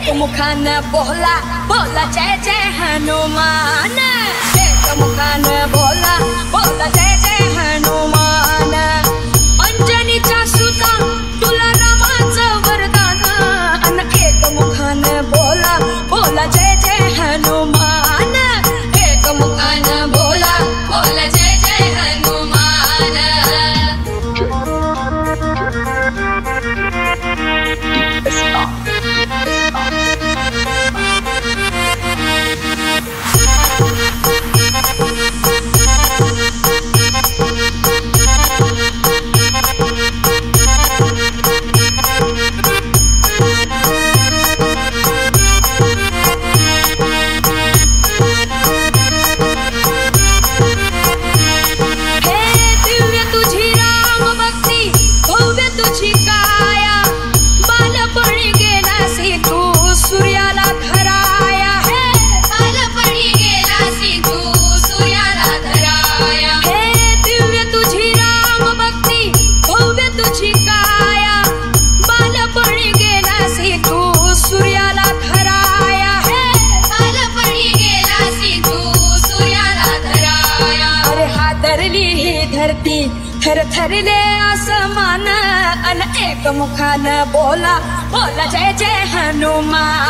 एक मुखान बोला बोला जय जय हनुमान, एक मुखान बोला बोला जय जय हनुमान। अंजनीचा सुता तुला रामाचं वरदान, अन एक मुखान बोला बोला जय जय हनुमान, एक मुखान बोला बोला जय जय हनुमान। थर थरले आसमान, अन एक मुखान बोला बोला जय जय हनुमान।